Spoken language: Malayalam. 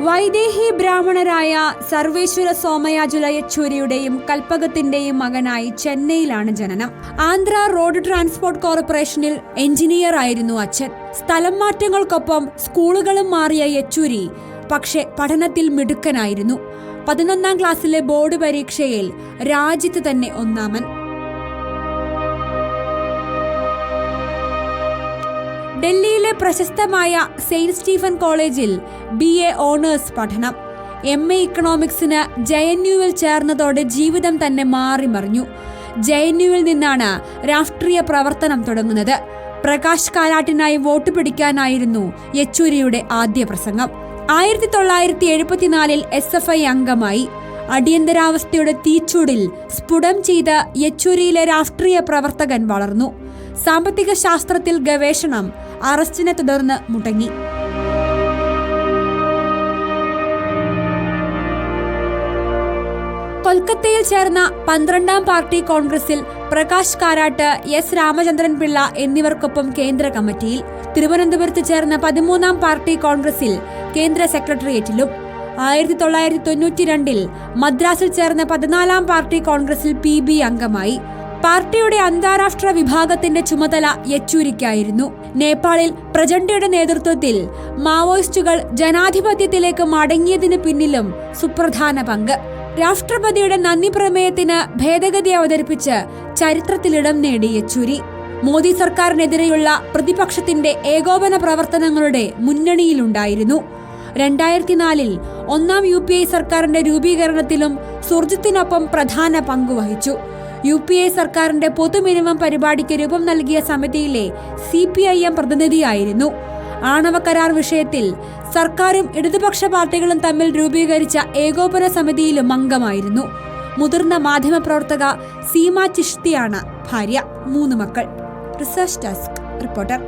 വൈദേഹി ബ്രാഹ്മണരായ സർവേശ്വര സോമയാജുല യെച്ചൂരിയുടെയും കൽപ്പകത്തിന്റെയും മകനായി ചെന്നൈയിലാണ് ജനനം. ആന്ധ്ര റോഡ് ട്രാൻസ്പോർട്ട് കോർപ്പറേഷനിൽ എഞ്ചിനീയർ ആയിരുന്നു അച്ഛൻ. സ്ഥലം മാറ്റങ്ങൾക്കൊപ്പം സ്കൂളുകളും മാറിയ യെച്ചൂരി പക്ഷെ പഠനത്തിൽ മിടുക്കനായിരുന്നു. 11ാം ക്ലാസ്സിലെ ബോർഡ് പരീക്ഷയിൽ രാജ്യത്ത് തന്നെ ഒന്നാമൻ. ഡൽഹിയിലെ പ്രശസ്തമായ സെയിന്റ് സ്റ്റീഫൻ കോളേജിൽ BA ഓണേഴ്സ് പഠനം. MA ഇക്കണോമിക്സിന് JNUവിൽ ചേർന്നതോടെ ജീവിതം തന്നെ മാറിമറിഞ്ഞു. JNUവിൽ നിന്നാണ് രാഷ്ട്രീയ പ്രവർത്തനം തുടങ്ങുന്നത്. പ്രകാശ് കാരാട്ടിനായി വോട്ട് പിടിക്കാനായിരുന്നു യെച്ചൂരിയുടെ ആദ്യ പ്രസംഗം. 1974 SFI അംഗമായി. അടിയന്തരാവസ്ഥയുടെ തീച്ചൂടിൽ സ്ഫുടം ചെയ്ത യെച്ചൂരിയിലെ രാഷ്ട്രീയ പ്രവർത്തകൻ വളർന്നു. സാമ്പത്തിക ശാസ്ത്രത്തിൽ ഗവേഷണം അറസ്റ്റിനെ തുടർന്ന് മുടങ്ങി. കൊൽക്കത്തയിൽ ചേർന്ന 12ാം പാർട്ടി കോൺഗ്രസിൽ പ്രകാശ് കാരാട്ട്, S രാമചന്ദ്രൻ പിള്ള എന്നിവർക്കൊപ്പം കേന്ദ്ര കമ്മിറ്റിയിൽ. തിരുവനന്തപുരത്ത് ചേർന്ന 13ാം പാർട്ടി കോൺഗ്രസിൽ കേന്ദ്ര സെക്രട്ടേറിയറ്റിലും. 1992 മദ്രാസിൽ ചേർന്ന 14ാം പാർട്ടി കോൺഗ്രസിൽ PB അംഗമായി. പാർട്ടിയുടെ അന്താരാഷ്ട്ര വിഭാഗത്തിന്റെ ചുമതല യെച്ചൂരിക്കായിരുന്നു. നേപ്പാളിൽ പ്രചണ്ഡയുടെ നേതൃത്വത്തിൽ മാവോയിസ്റ്റുകൾ ജനാധിപത്യത്തിലേക്ക് മടങ്ങിയതിന് പിന്നിലും സുപ്രധാന പങ്ക്. രാഷ്ട്രപതിയുടെ നന്ദി പ്രമേയത്തിന് ഭേദഗതി അവതരിപ്പിച്ച് ചരിത്രത്തിലിടം നേടി യെച്ചൂരി. മോദി സർക്കാരിനെതിരെയുള്ള പ്രതിപക്ഷത്തിന്റെ ഏകോപന പ്രവർത്തനങ്ങളുടെ മുന്നണിയിലുണ്ടായിരുന്നു. 2004 ഒന്നാം UPA സർക്കാരിന്റെ രൂപീകരണത്തിലും സുർജിത്തിനൊപ്പം പ്രധാന പങ്കുവഹിച്ചു. UPA സർക്കാരിന്റെ പൊതു മിനിമം പരിപാടിക്ക് രൂപം നൽകിയ സമിതിയിലെ CPIM പ്രതിനിധിയായിരുന്നു. ആണവ കരാർ വിഷയത്തിൽ സർക്കാരും ഇടതുപക്ഷ പാർട്ടികളും തമ്മിൽ രൂപീകരിച്ച ഏകോപന സമിതിയിലും അംഗമായിരുന്നു. മുതിർന്ന മാധ്യമപ്രവർത്തക സീമ ചിഷ്തിയാണ് ഭാര്യ. 3 മക്കൾ. Research desk reporter.